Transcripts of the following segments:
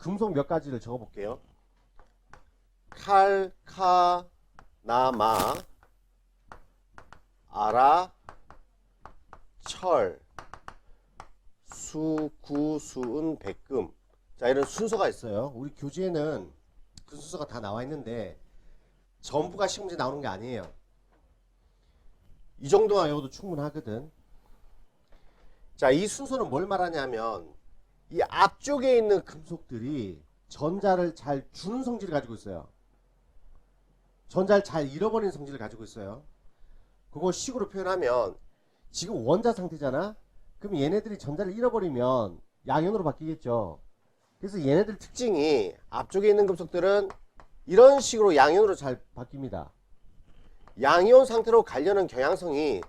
금속 몇 가지를 적어 볼게요. 칼, 카, 나, 마, 아라, 철, 수, 구, 수은, 백금. 자, 이런 순서가 있어요. 우리 교재에는 그 순서가 다 나와 있는데 전부가 시험지에 나오는 게 아니에요. 이 정도만 외워도 충분하거든. 자, 이 순서는 뭘 말하냐면 이 앞쪽에 있는 금속들이 전자를 잘 주는 성질을 가지고 있어요. 전자를 잘 잃어버리는 성질을 가지고 있어요. 그걸 식으로 표현하면 지금 원자 상태잖아. 그럼 얘네들이 전자를 잃어버리면 양이온으로 바뀌겠죠. 그래서 얘네들 특징이 앞쪽에 있는 금속들은 이런 식으로 양이온으로 잘 바뀝니다. 양이온 상태로 가려는 경향성이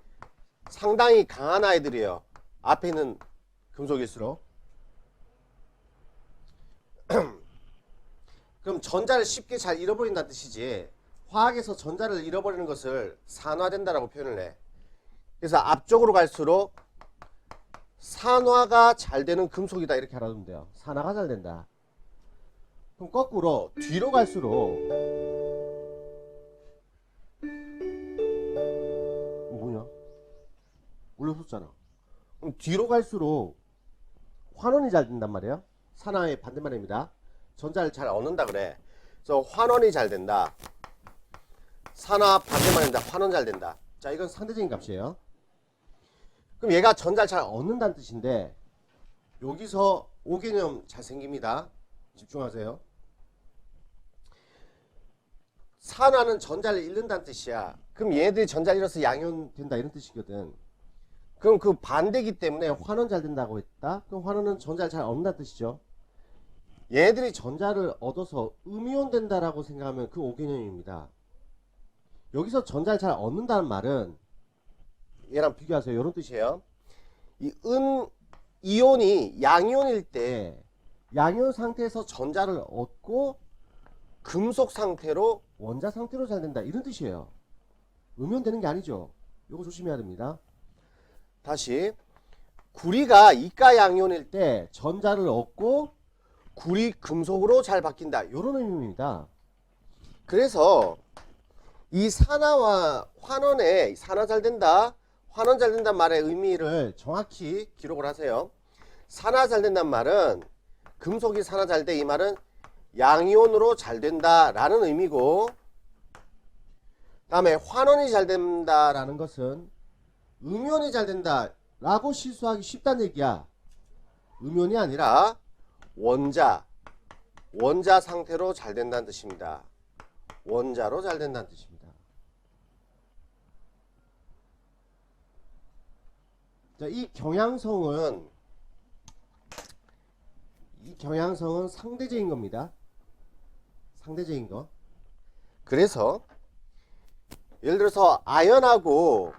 상당히 강한 아이들이에요. 앞에 있는 금속일수록. 그럼 전자를 쉽게 잘 잃어버린다는 뜻이지, 화학에서 전자를 잃어버리는 것을 산화된다라고 표현을 해. 그래서 앞쪽으로 갈수록 산화가 잘 되는 금속이다 이렇게 알아두면 돼요. 산화가 잘 된다. 그럼 거꾸로 뒤로 갈수록 뭐냐? 원래 없었잖아. 그럼 뒤로 갈수록 환원이 잘 된단 말이에요. 산화의 반대말입니다. 전자를 잘 얻는다 그래. 그래서 환원이 잘 된다. 산화 반대말입니다. 환원 잘 된다. 자, 이건 상대적인 값이에요. 그럼 얘가 전자를 잘 얻는다는 뜻인데 여기서 오개념 잘 생깁니다. 집중하세요. 산화는 전자를 잃는다는 뜻이야. 그럼 얘들이 전자를 잃어서 양이온 된다 이런 뜻이거든. 그럼 그 반대기 때문에 환원 잘 된다고 했다. 그럼 환원은 전자를 잘 얻는다는 뜻이죠. 얘들이 전자를 얻어서 음이온 된다라고 생각하면 그 오개념입니다. 여기서 전자를 잘 얻는다는 말은 얘랑 비교하세요. 이런 뜻이에요. 이 이온이 양이온일 때 양이온 상태에서 전자를 얻고 금속 상태로 원자 상태로 잘 된다 이런 뜻이에요. 음이온 되는 게 아니죠. 이거 조심해야 됩니다. 다시 구리가 이가 양이온일 때 전자를 얻고 구리 금속으로 잘 바뀐다 이런 의미입니다. 그래서 이 산화와 환원에 산화 잘 된다, 환원 잘 된다는 말의 의미를 정확히 기록을 하세요. 산화 잘 된다는 말은 금속이 산화 잘 돼, 이 말은 양이온으로 잘 된다라는 의미고, 다음에 환원이 잘 된다라는 것은 음이온이 잘 된다라고 실수하기 쉽다는 얘기야. 음이온이 아니라 원자 상태로 잘 된다는 뜻입니다. 원자로 잘 된다는 뜻입니다. 자, 이 경향성은 상대적인 겁니다. 상대적인 거. 그래서 예를 들어서 아연하고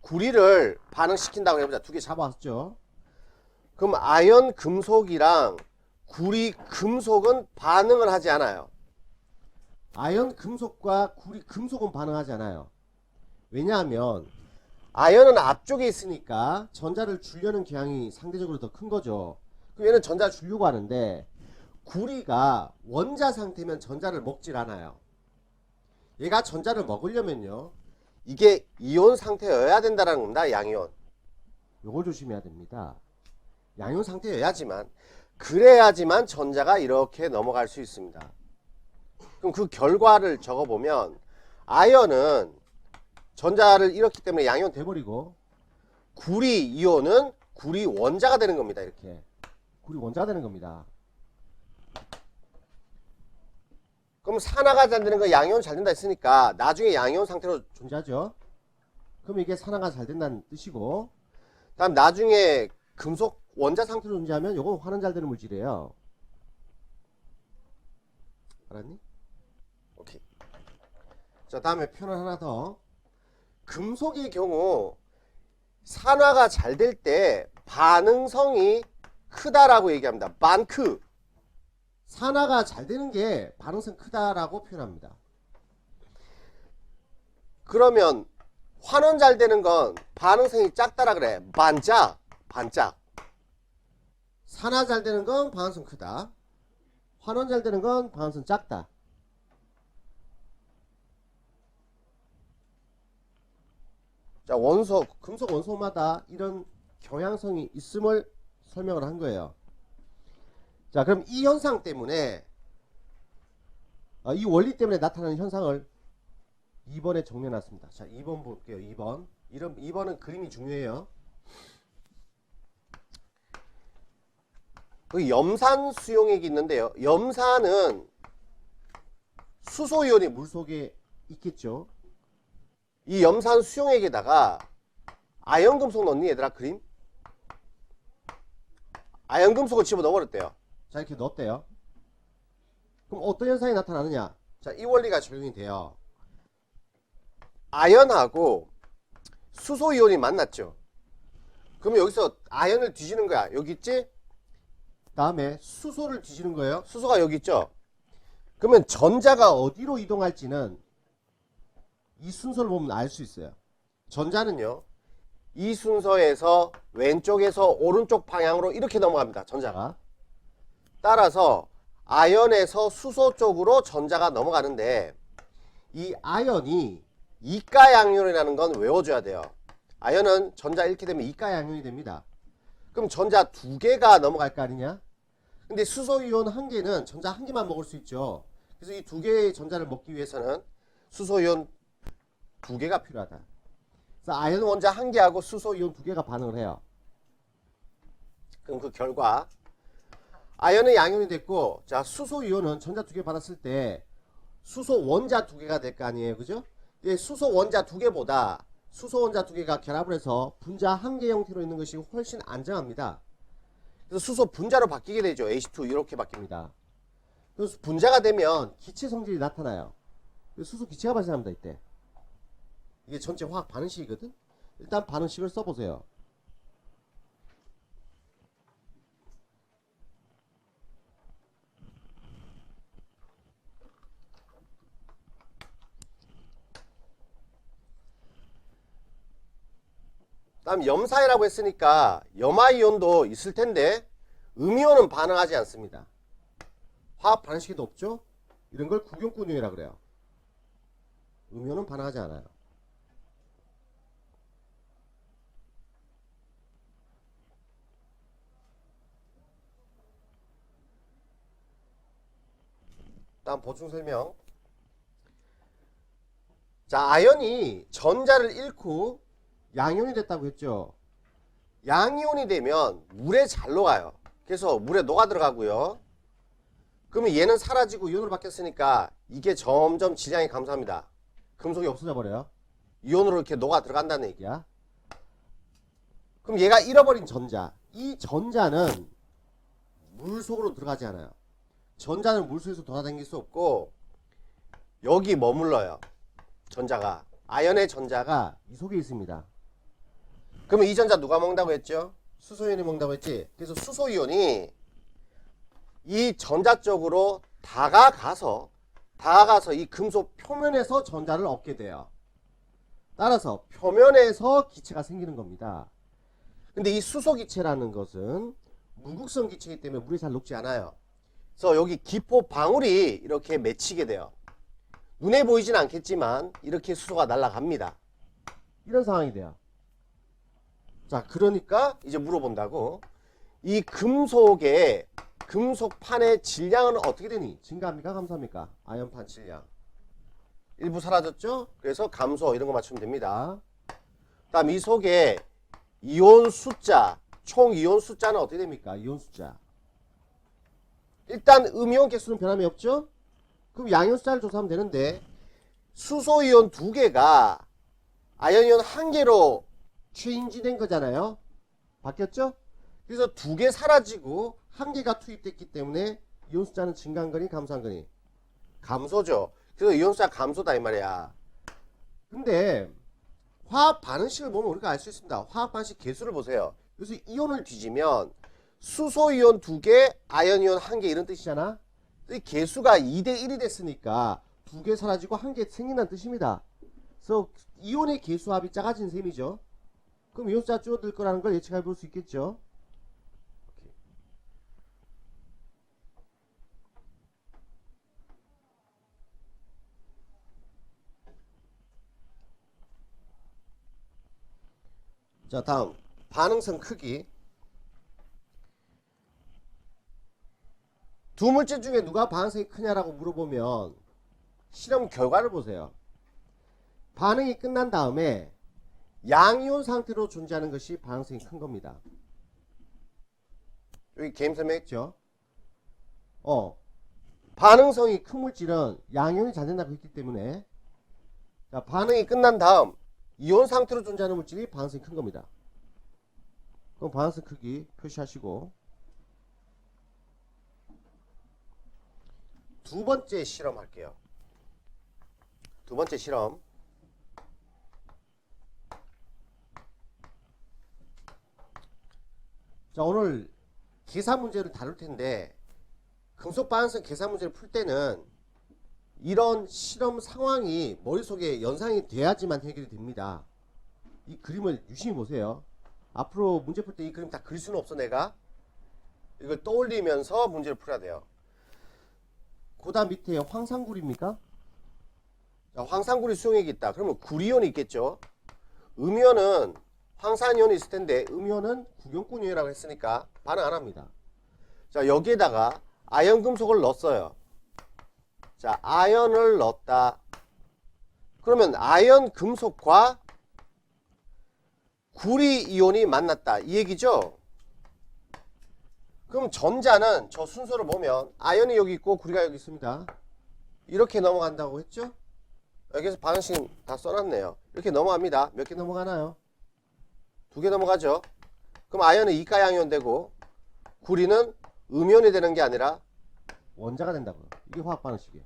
구리를 반응시킨다고 해보자. 두 개 잡아왔죠. 그럼 아연 금속이랑 구리 금속은 반응을 하지 않아요. 아연 금속과 구리 금속은 반응하지 않아요. 왜냐하면 아연은 앞쪽에 있으니까 전자를 주려는 경향이 상대적으로 더 큰 거죠. 그럼 얘는 전자를 주려고 하는데 구리가 원자 상태면 전자를 먹질 않아요. 얘가 전자를 먹으려면요, 이게 이온 상태여야 된다는 겁니다. 양이온. 요걸 조심해야 됩니다. 양이온 상태여야지만, 그래야지만 전자가 이렇게 넘어갈 수 있습니다. 그럼 그 결과를 적어보면 아연은 전자를 잃었기 때문에 양이온 돼버리고, 구리 이온은 구리 원자가 되는 겁니다. 이렇게 구리 원자가 되는 겁니다. 그럼 산화가 잘 되는 거 양이온 잘 된다 했으니까 나중에 양이온 상태로 존재하죠. 그럼 이게 산화가 잘 된다는 뜻이고, 다음 나중에 금속 원자 상태로 존재하면 이건 환원 잘 되는 물질이에요. 알았니? 오케이. 자, 다음에 표현 하나 더. 금속의 경우 산화가 잘 될 때 반응성이 크다라고 얘기합니다. 반크. 산화가 잘 되는 게 반응성 크다라고 표현합니다. 그러면 환원 잘 되는 건 반응성이 작다라 그래. 반짝. 산화 잘 되는 건 반응성 크다. 환원 잘 되는 건 방향성 작다. 자, 원소, 금속 원소마다 이런 경향성이 있음을 설명을 한 거예요. 자, 그럼 이 현상 때문에 이 원리 때문에 나타나는 현상을 2번에 정리해 놨습니다. 자, 2번 볼게요. 2번. 2번은 그림이 중요해요. 그 염산 수용액이 있는데요. 염산은 수소이온이 물속에 있겠죠. 이 염산 수용액에다가 아연금속 넣니 얘들아? 그림? 아연금속을 집어넣어 버렸대요. 자, 이렇게 넣었대요. 그럼 어떤 현상이 나타나느냐? 자, 이 원리가 적용이 돼요. 아연하고 수소이온이 만났죠. 그러면 여기서 아연을 뒤지는 거야. 여기 있지? 다음에 수소를 뒤지는 거예요. 수소가 여기 있죠. 그러면 전자가 어디로 이동할지는 이 순서를 보면 알 수 있어요. 전자는요, 이 순서에서 왼쪽에서 오른쪽 방향으로 이렇게 넘어갑니다. 전자가. 따라서 아연에서 수소 쪽으로 전자가 넘어가는데, 이 아연이 이가양이온이라는 건 외워줘야 돼요. 아연은 전자 잃게 되면 이가양이온이 됩니다. 그럼 전자 두 개가 넘어갈 거 아니냐? 근데 수소이온 한 개는 전자 한 개만 먹을 수 있죠. 그래서 이 두 개의 전자를 먹기 위해서는 수소이온 두 개가 필요하다. 그래서 아연 원자 한 개하고 수소이온 두 개가 반응을 해요. 그럼 그 결과 아연은 양이온이 됐고, 자, 수소이온은 전자 두 개 받았을 때 수소 원자 두 개가 될 거 아니에요. 그죠? 수소 원자 두 개보다 수소 원자 두 개가 결합을 해서 분자 한 개 형태로 있는 것이 훨씬 안정합니다. 그래서 수소 분자로 바뀌게 되죠. H2 이렇게 바뀝니다. 그래서 분자가 되면 기체 성질이 나타나요. 수소 기체가 발생합니다. 이때. 이게 전체 화학 반응식이거든. 일단 반응식을 써보세요. 다음 염사이라고 했으니까 염화이온도 있을 텐데 음이온은 반응하지 않습니다. 화학 반응식에도 없죠. 이런 걸 구경꾼이라 그래요. 음이온은 반응하지 않아요. 다음 보충 설명. 자, 아연이 전자를 잃고 양이온이 됐다고 했죠. 양이온이 되면 물에 잘 녹아요. 그래서 물에 녹아 들어가고요. 그러면 얘는 사라지고 이온으로 바뀌었으니까 이게 점점 질량이 감소합니다. 금속이 없어져 버려요. 이온으로 이렇게 녹아 들어간다는 얘기야. 그럼 얘가 잃어버린 전자, 이 전자는 물 속으로 들어가지 않아요. 전자는 물 속에서 돌아다닐 수 없고 여기 머물러요. 전자가, 아연의 전자가 이 속에 있습니다. 그러면 이 전자 누가 먹는다고 했죠? 수소이온이 먹는다고 했지. 그래서 수소이온이 이 전자 쪽으로 다가가서 이 금속 표면에서 전자를 얻게 돼요. 따라서 표면에서 기체가 생기는 겁니다. 근데 이 수소 기체라는 것은 무극성 기체이기 때문에 물이 잘 녹지 않아요. 그래서 여기 기포 방울이 이렇게 맺히게 돼요. 눈에 보이진 않겠지만 이렇게 수소가 날아갑니다. 이런 상황이 돼요. 자, 그러니까 이제 물어본다고. 이 금속의 금속판의 질량은 어떻게 되니? 증가합니까? 감소합니까? 아연판 질량. 일부 사라졌죠? 그래서 감소 이런 거 맞추면 됩니다. 다음 이 속에 이온 숫자, 총 이온 숫자는 어떻게 됩니까? 이온 숫자. 일단 음이온 개수는 변함이 없죠? 그럼 양이온 숫자를 조사하면 되는데 수소이온 두 개가 아연이온 한 개로 체인지된 거잖아요. 바뀌었죠? 그래서 두 개 사라지고 한 개가 투입됐기 때문에 이온 숫자는 증가한 거니 감소한 거니? 감소죠. 그래서 이온 숫자 감소다 이 말이야. 근데 화학 반응식을 보면 우리가 알 수 있습니다. 화학 반응식 개수를 보세요. 그래서 이온을 뒤지면 수소이온 두 개, 아연이온 한 개 이런 뜻이잖아. 이 개수가 2대1이 됐으니까 두 개 사라지고 한 개 생긴다는 뜻입니다. 그래서 이온의 개수합이 작아진 셈이죠. 그럼 이온 숫자 줄어들 거라는 걸 예측해 볼 수 있겠죠. 자, 다음 반응성 크기. 두 물질 중에 누가 반응성이 크냐라고 물어보면 실험 결과를 보세요. 반응이 끝난 다음에 양이온 상태로 존재하는 것이 반응성이 큰 겁니다. 여기 게임 설명했죠. 반응성이 큰 물질은 양이온이 잘 된다고 했기 때문에, 자, 반응이 끝난 다음 이온 상태로 존재하는 물질이 반응성이 큰 겁니다. 그럼 반응성 크기 표시하시고, 두 번째 실험 할게요. 두 번째 실험. 자, 오늘 계산 문제를 다룰 텐데, 금속 반응성 계산 문제를 풀 때는 이런 실험 상황이 머릿속에 연상이 돼야지만 해결이 됩니다. 이 그림을 유심히 보세요. 앞으로 문제 풀 때 이 그림 다 그릴 수는 없어. 내가 이걸 떠올리면서 문제를 풀어야 돼요. 그 다음 밑에 황산구리입니까? 자, 황산구리 수용액이 있다. 그러면 구리온이 있겠죠. 음이온은 황산이온이 있을 텐데 음이온은 구경꾼이온이라고 했으니까 반응 안 합니다. 자, 여기에다가 아연 금속을 넣었어요. 자, 아연을 넣었다. 그러면 아연 금속과 구리 이온이 만났다, 이 얘기죠. 그럼 전자는 저 순서를 보면 아연이 여기 있고 구리가 여기 있습니다. 이렇게 넘어간다고 했죠. 여기서 반응식 다 써놨네요. 이렇게 넘어갑니다. 몇 개 넘어가나요? 2개 넘어가죠. 그럼 아연은 이가양이온 되고 구리는 음이온이 되는 게 아니라 원자가 된다고요. 이게 화학 반응식이에요.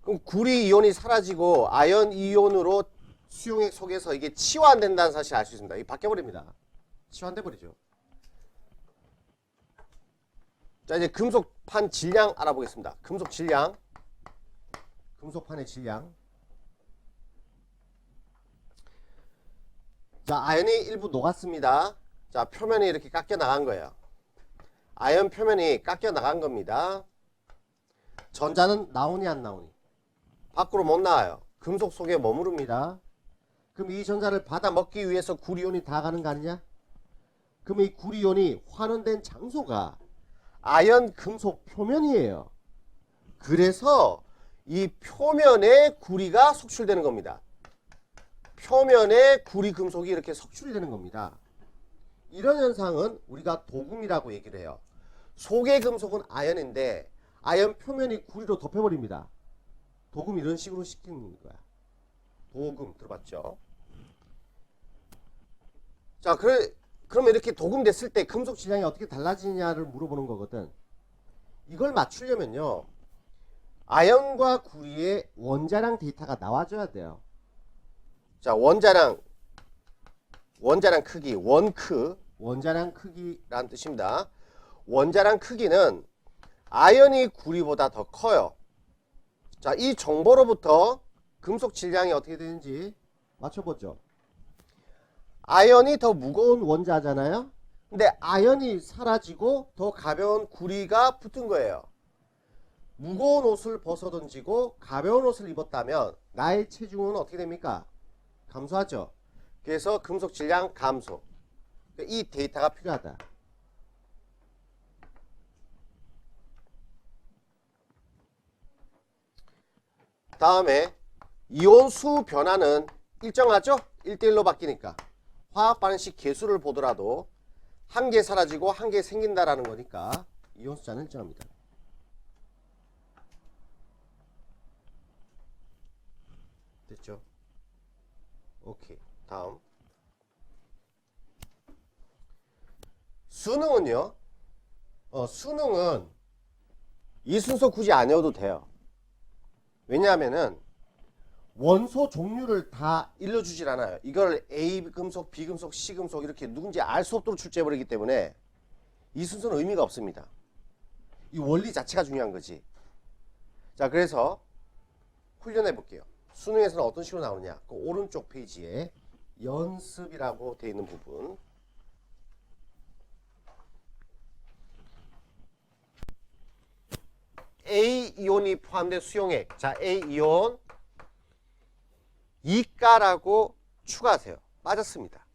그럼 구리 이온이 사라지고 아연 이온으로 수용액 속에서 이게 치환된다는 사실을 알 수 있습니다. 이게 바뀌어버립니다. 치환돼 버리죠. 자, 이제 금속판 질량 알아보겠습니다. 금속 질량. 금속판의 질량. 자, 아연이 일부 녹았습니다. 자, 표면이 이렇게 깎여 나간 거예요. 아연 표면이 깎여 나간 겁니다. 전자는 나오니 안 나오니? 밖으로 못 나와요. 금속 속에 머무릅니다. 그럼 이 전자를 받아 먹기 위해서 구리온이 다 가는 거 아니냐? 그럼 이 구리온이 환원된 장소가 아연 금속 표면이에요. 그래서 이 표면에 구리가 속출되는 겁니다. 표면에 구리 금속이 이렇게 석출이 되는 겁니다. 이런 현상은 우리가 도금이라고 얘기를 해요. 속의 금속은 아연인데 아연 표면이 구리로 덮여버립니다. 도금 이런 식으로 시키는 거야. 도금 들어봤죠? 자, 그러면 이렇게 도금됐을 때 금속 질량이 어떻게 달라지냐를 물어보는 거거든. 이걸 맞추려면요, 아연과 구리의 원자량 데이터가 나와줘야 돼요. 자, 원자량 크기, 원자량 크기라는 뜻입니다. 원자량 크기는 아연이 구리보다 더 커요. 자, 이 정보로부터 금속 질량이 어떻게 되는지 맞춰보죠. 아연이 더 무거운 원자잖아요. 근데 아연이 사라지고 더 가벼운 구리가 붙은 거예요. 무거운 옷을 벗어 던지고 가벼운 옷을 입었다면 나의 체중은 어떻게 됩니까? 감소하죠. 그래서 금속 질량 감소. 이 데이터가 필요하다. 다음에 이온수 변화는 일정하죠? 1대1로 바뀌니까. 화학 반응식 개수를 보더라도 한 개 사라지고 한 개 생긴다라는 거니까 이온 숫자는 일정합니다. 됐죠? 오케이. 다음. 수능은요. 수능은 이 순서 굳이 안 외워도 돼요. 왜냐하면은 원소 종류를 다 일러주질 않아요. 이걸 A 금속, B 금속, C 금속 이렇게 누군지 알 수 없도록 출제해버리기 때문에 이 순서는 의미가 없습니다. 이 원리 자체가 중요한 거지. 자, 그래서 훈련해 볼게요. 수능에서는 어떤 식으로 나오느냐. 그 오른쪽 페이지에 연습이라고 되어 있는 부분. A 이온이 포함된 수용액. 자, A 이온 이가라고 추가하세요. 빠졌습니다.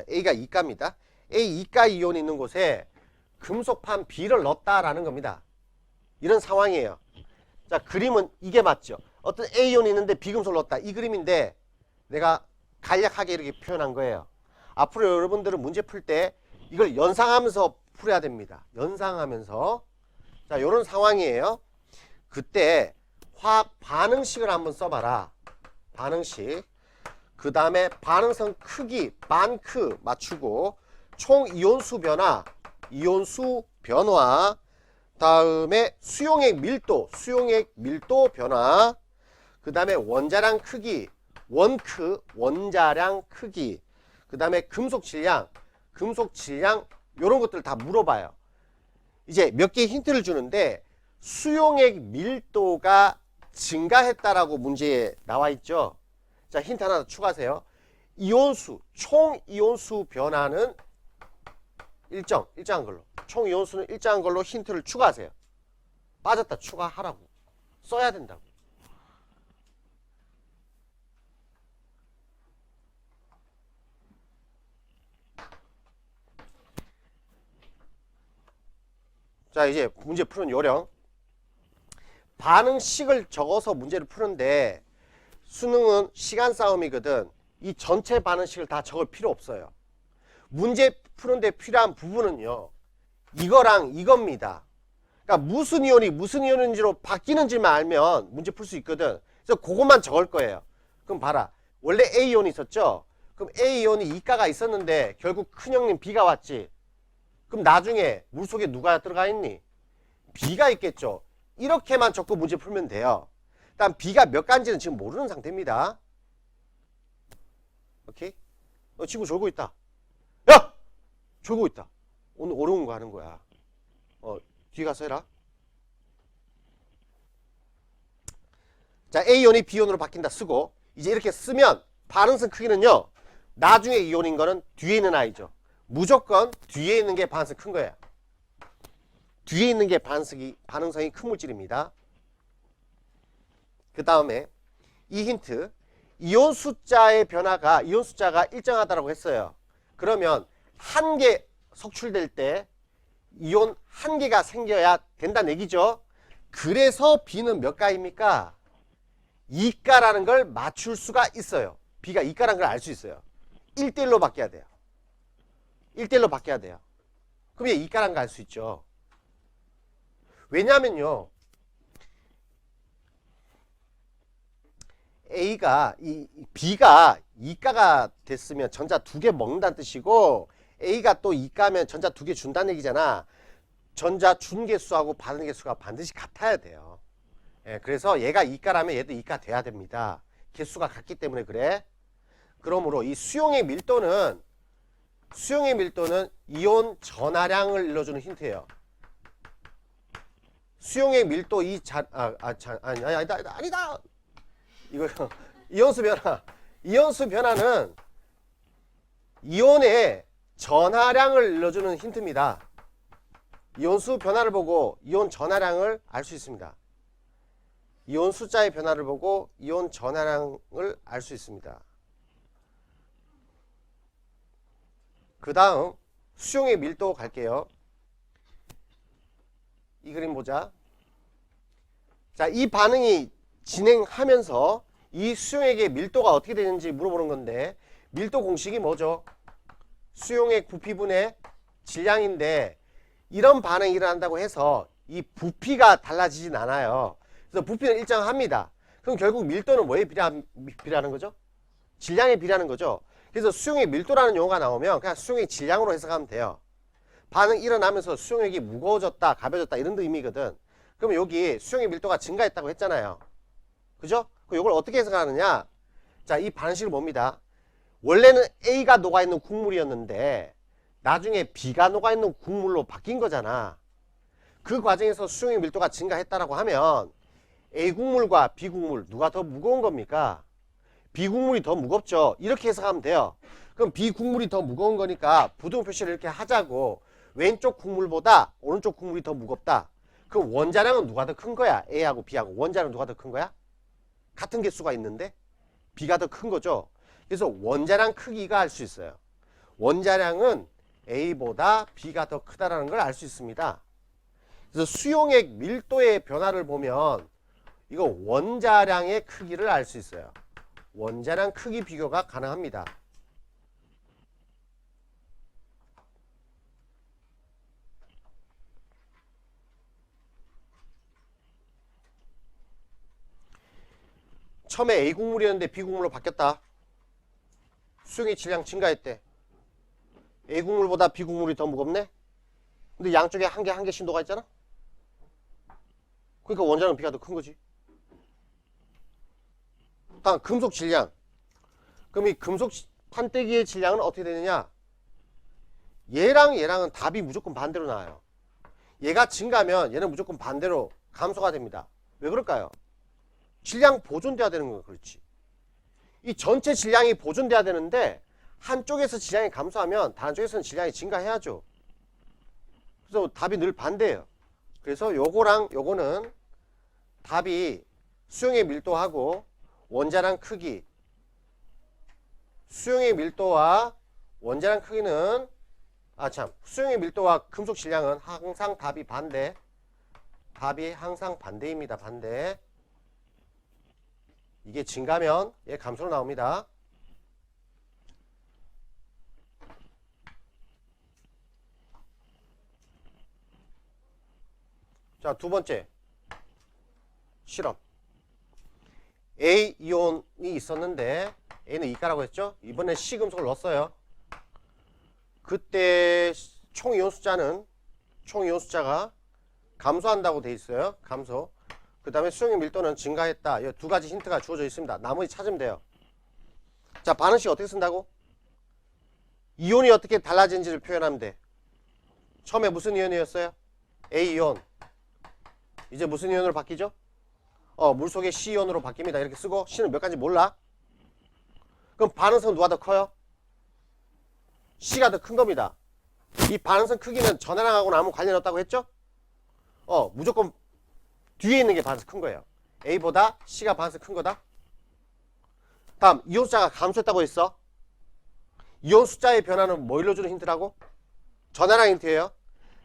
A가 이가입니다. A 이가 이온이 있는 곳에 금속판 B를 넣었다라는 겁니다. 이런 상황이에요. 자, 그림은 이게 맞죠. 어떤 A이온이 있는데 B금속을 넣었다. 이 그림인데 내가 간략하게 이렇게 표현한 거예요. 앞으로 여러분들은 문제 풀 때 이걸 연상하면서 풀어야 됩니다. 연상하면서. 자, 이런 상황이에요. 그때 화학 반응식을 한번 써봐라. 반응식. 그 다음에 반응성 크기, 반크 맞추고 총 이온수 변화, 이온수 변화, 다음에 수용액 밀도 변화, 그 다음에 원자량 크기, 원크, 원자량 크기, 그 다음에 금속 질량 이런 것들 다 물어봐요. 이제 몇 개의 힌트를 주는데 수용액 밀도가 증가했다라고 문제에 나와 있죠. 자, 힌트 하나 더 추가하세요. 이온수, 총 이온수 변화는 일정한 걸로. 총 이온수는 일정한 걸로 힌트를 추가하세요. 빠졌다 추가하라고. 써야 된다고. 자, 이제 문제 푸는 요령. 반응식을 적어서 문제를 푸는데 수능은 시간 싸움이거든. 이 전체 반응식을 다 적을 필요 없어요. 문제 푸는데 필요한 부분은요, 이거랑 이겁니다. 그러니까 무슨 이온이 무슨 이온인지로 바뀌는지만 알면 문제 풀 수 있거든. 그래서 그것만 적을 거예요. 그럼 봐라. 원래 A이온이 있었죠? 그럼 A이온이 이가가 있었는데 결국 큰형님 B가 왔지. 그럼 나중에 물속에 누가 들어가 있니? B가 있겠죠. 이렇게만 적고 문제 풀면 돼요. 일단 B가 몇 가지는 지금 모르는 상태입니다. 오케이? 너 친구 졸고 있다. 야! 졸고 있다. 오늘 어려운 거 하는 거야. 뒤에 가서 해라. 자, A이온이 B이온으로 바뀐다 쓰고, 이제 이렇게 쓰면 반응성 크기는요, 나중에 이온인 거는 뒤에 있는 아이죠. 무조건 뒤에 있는 게 반응성이 큰 거예요. 뒤에 있는 게 반응성이 큰 물질입니다. 그 다음에 이 힌트, 이온 숫자의 변화가, 이온 숫자가 일정하다고 했어요. 그러면 한 개 석출될 때 이온 한 개가 생겨야 된다는 얘기죠. 그래서 B는 몇 가입니까? 2가라는 걸 맞출 수가 있어요. B가 2가라는 걸 알 수 있어요. 1대1로 바뀌어야 돼요. 1대1로 바뀌어야 돼요. 그럼 얘 2가라는 걸 알 수 있죠. 왜냐면요, B가 2가가 됐으면 전자 2개 먹는다는 뜻이고, A가 또 2가면 전자 2개 준다는 얘기잖아. 전자 준 개수하고 받은 개수가 반드시 같아야 돼요. 예, 그래서 얘가 2가라면 얘도 2가 돼야 됩니다. 개수가 같기 때문에 그래. 그러므로 이 수용의 밀도는 이온 전하량을 일러주는 힌트예요. 수용의 밀도 아니다. 이거 이온수 변화는 이온의 전하량을 일러주는 힌트입니다. 이온수 변화를 보고 이온 전하량을 알 수 있습니다. 이온 숫자의 변화를 보고 이온 전하량을 알 수 있습니다. 그 다음 수용의 밀도 갈게요. 이 그림 보자. 자, 이 반응이 진행하면서 이 수용액의 밀도가 어떻게 되는지 물어보는 건데, 밀도 공식이 뭐죠? 수용액 부피분의 질량인데, 이런 반응이 일어난다고 해서 이 부피가 달라지진 않아요. 그래서 부피는 일정합니다. 그럼 결국 밀도는 뭐에 비례하는 거죠? 질량에 비례하는 거죠. 그래서 수용액 밀도라는 용어가 나오면 그냥 수용액 질량으로 해석하면 돼요. 반응 일어나면서 수용액이 무거워졌다, 가벼워졌다 이런 의미거든. 그럼 여기 수용액 밀도가 증가했다고 했잖아요. 그죠? 그럼 이걸 어떻게 해석하느냐? 자, 이 반식을 봅니다. 원래는 A가 녹아있는 국물이었는데 나중에 B가 녹아있는 국물로 바뀐 거잖아. 그 과정에서 수용액 밀도가 증가했다라고 하면 A 국물과 B 국물 누가 더 무거운 겁니까? B 국물이 더 무겁죠. 이렇게 해석하면 돼요. 그럼 B 국물이 더 무거운 거니까 부등 표시를 이렇게 하자고. 왼쪽 국물보다 오른쪽 국물이 더 무겁다. 그럼 원자량은 누가 더 큰 거야? A하고 B하고 원자량은 누가 더 큰 거야? 같은 개수가 있는데 B가 더 큰 거죠. 그래서 원자량 크기가 알 수 있어요. 원자량은 A보다 B가 더 크다라는 걸 알 수 있습니다. 그래서 수용액 밀도의 변화를 보면 이거 원자량의 크기를 알 수 있어요. 원자량 크기 비교가 가능합니다. 처음에 A 국물이었는데 B 국물로 바뀌었다. 수용액 질량 증가했대. A 국물보다 B 국물이 더 무겁네? 근데 양쪽에 한 개 신도가 있잖아? 그러니까 원자량 B가 더 큰 거지. 다음 금속 질량. 그럼 이 금속 판때기의 질량은 어떻게 되느냐? 얘랑은 답이 무조건 반대로 나와요. 얘가 증가하면 얘는 무조건 반대로 감소가 됩니다. 왜 그럴까요? 질량 보존돼야 되는 거야. 그렇지. 이 전체 질량이 보존돼야 되는데 한쪽에서 질량이 감소하면 다른 쪽에서는 질량이 증가해야죠. 그래서 답이 늘 반대예요. 그래서 요거랑 요거는 답이 수용의 밀도하고 원자량 크기, 수용의 밀도와 원자량 크기는 수용의 밀도와 금속 질량은 항상 답이 반대. 답이 항상 반대입니다. 반대. 이게 증가면 얘 감소로 나옵니다. 자, 두 번째 실험. A 이온이 있었는데 A는 이가라고 했죠? 이번에 C 금속을 넣었어요. 그때 총 이온 숫자가 감소한다고 돼 있어요. 감소. 그 다음에 수용의 밀도는 증가했다. 이 두 가지 힌트가 주어져 있습니다. 나머지 찾으면 돼요. 자, 반응식 어떻게 쓴다고? 이온이 어떻게 달라진지를 표현하면 돼. 처음에 무슨 이온이었어요? A 이온. 이제 무슨 이온으로 바뀌죠? 물속의 C 이온으로 바뀝니다. 이렇게 쓰고 C는 몇 가지 몰라? 그럼 반응성은 누가 더 커요? C가 더 큰 겁니다. 이 반응성 크기는 전하량하고는 아무 관련 없다고 했죠? 무조건 뒤에 있는 게 반응성 큰 거예요. A보다 C가 반응성 큰 거다. 다음 이온 숫자가 감소했다고 했어. 이온 숫자의 변화는 뭐 일러주는 힌트라고? 전하량 힌트예요.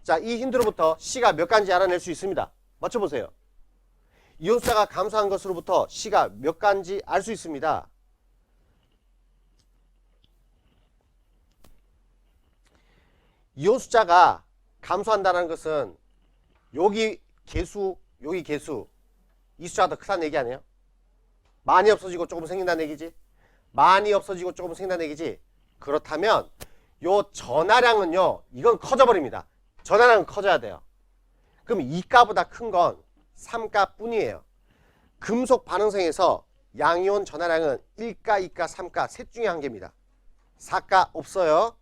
자, 이 힌트로부터 C가 몇 가지 알아낼 수 있습니다. 맞춰보세요. 이온 숫자가 감소한 것으로부터 C가 몇 가지 알 수 있습니다. 이온 숫자가 감소한다는 것은 여기 개수, 이 숫자가 더 크다는 얘기 아니에요? 많이 없어지고 조금 생긴다는 얘기지? 많이 없어지고 조금 생긴다는 얘기지? 그렇다면 요 전하량은요, 이건 커져버립니다. 전하량은 커져야 돼요. 그럼 2가보다 큰 건 3가 뿐이에요. 금속 반응성에서 양이온 전하량은 1가, 2가, 3가 셋 중에 한 개입니다. 4가 없어요.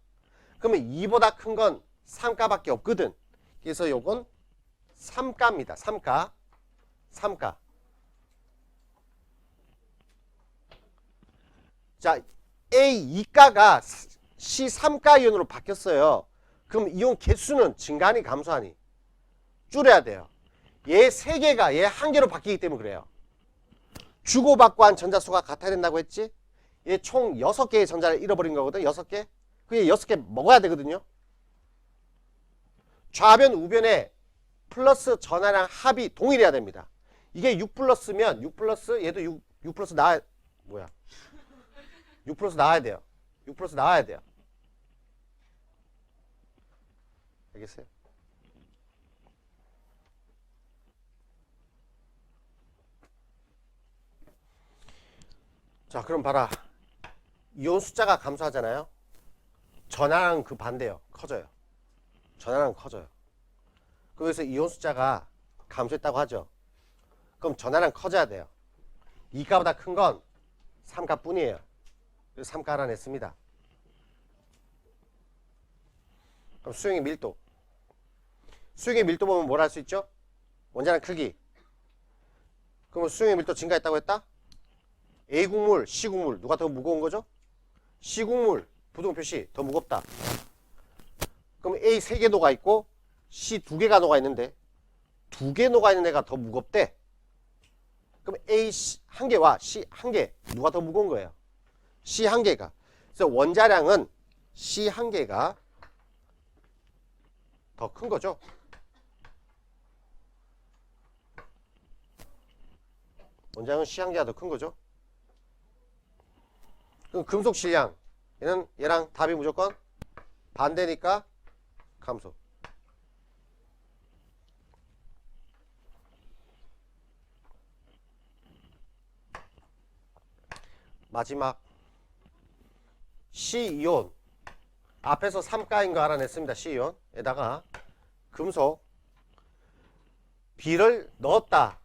그러면 2보다 큰 건 3가밖에 없거든. 그래서 요건 3가입니다. 3가. 자, A 2가가 C 3가 이온으로 바뀌었어요. 그럼 이온 개수는 증가하니 감소하니? 줄여야 돼요. 얘 3개가 얘 1개로 바뀌기 때문에 그래요. 주고받고 한 전자수가 같아야 된다고 했지? 얘 총 6개의 전자를 잃어버린 거거든. 6개. 그게 6개 먹어야 되거든요. 좌변 우변에 플러스 전하량 합이 동일해야 됩니다. 이게 6 플러스면 6 플러스 얘도 6 플러스 나와야 6 플러스 나와야 돼요. 6 플러스 나와야 돼요. 알겠어요? 자, 그럼 봐라. 이온 숫자가 감소하잖아요. 전하량은 그 반대예요. 커져요. 전하량은 커져요. 그래서 이온 숫자가 감소했다고 하죠. 그럼 전하량 커져야 돼요. 2가보다 큰 건 3가 뿐이에요. 그래서 3가 알아냈습니다. 그럼 수용의 밀도. 수용의 밀도 보면 뭘 할 수 있죠? 원자량 크기. 그러면 수용의 밀도 증가했다고 했다? A 국물, C 국물 누가 더 무거운 거죠? C 국물 부동 표시 더 무겁다. 그럼 A 3개 녹아 있고 C 2개가 녹아 있는데 2개 녹아 있는 애가 더 무겁대. 그럼 A 한 개와 C 한 개 누가 더 무거운 거예요? C 한 개가. 그래서 원자량은 C 한 개가 더 큰 거죠. 원자량은 C 한 개가 더 큰 거죠. 그럼 금속 질량 얘랑 답이 무조건 반대니까 감소. 마지막 C이온 앞에서 3가인 거 알아냈습니다. C이온에다가 금속 B를 넣었다.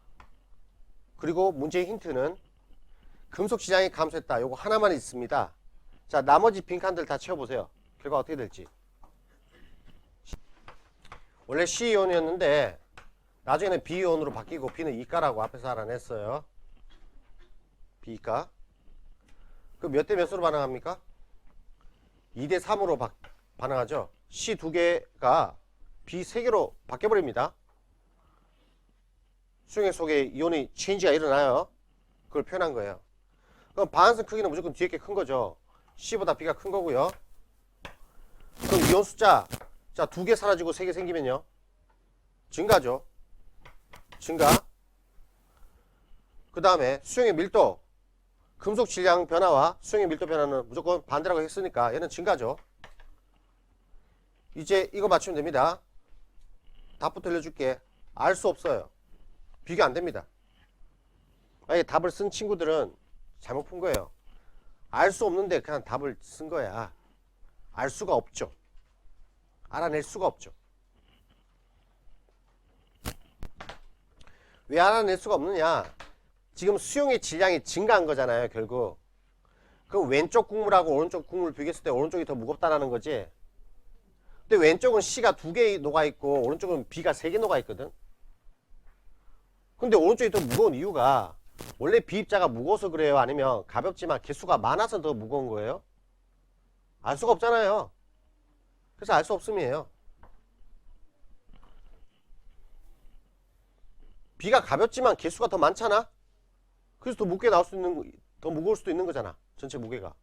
그리고 문제의 힌트는 금속 질량이 감소했다. 요거 하나만 있습니다. 자, 나머지 빈칸들 다 채워보세요. 결과 어떻게 될지. 원래 C이온이었는데 나중에는 B이온으로 바뀌고 B는 2가라고 앞에서 알아냈어요. B가. 그 몇 대 몇으로 반응합니까? 2대 3으로 반응하죠. C 두 개가 B 세 개로 바뀌어버립니다. 수용액 속에 이온이 체인지가 일어나요. 그걸 표현한 거예요. 그럼 반응성 크기는 무조건 뒤에 게 큰 거죠. C보다 B가 큰 거고요. 그럼 이온 숫자 자, 두 개 사라지고 세 개 생기면요. 증가죠. 증가. 그 다음에 수용액 밀도 금속 질량 변화와 수용액 밀도 변화는 무조건 반대라고 했으니까 얘는 증가죠. 이제 이거 맞추면 됩니다. 답부터 알려줄게. 알 수 없어요. 비교 안 됩니다. 아니 답을 쓴 친구들은 잘못 푼 거예요. 알 수 없는데 그냥 답을 쓴 거야. 알 수가 없죠. 알아낼 수가 없죠. 왜 알아낼 수가 없느냐? 지금 수용의 질량이 증가한 거잖아요, 결국. 그럼 왼쪽 국물하고 오른쪽 국물 비교했을 때 오른쪽이 더 무겁다라는 거지. 근데 왼쪽은 C가 2개 녹아있고 오른쪽은 B가 3개 녹아있거든. 근데 오른쪽이 더 무거운 이유가 원래 B입자가 무거워서 그래요? 아니면 가볍지만 개수가 많아서 더 무거운 거예요? 알 수가 없잖아요. 그래서 알 수 없음이에요. B가 가볍지만 개수가 더 많잖아? 그래서 더 무겁게 나올 수 있는, 더 무거울 수도 있는 거잖아. 전체 무게가.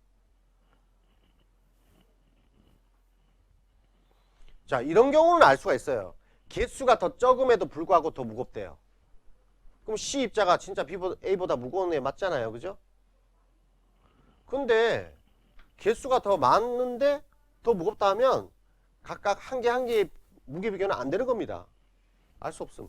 자, 이런 경우는 알 수가 있어요. 개수가 더 적음에도 불구하고 더 무겁대요. 그럼 C 입자가 진짜 A보다 무거운 애 맞잖아요. 그죠? 근데 개수가 더 많은데 더 무겁다 하면 각각 한 개 한 개의 무게 비교는 안 되는 겁니다. 알 수 없음.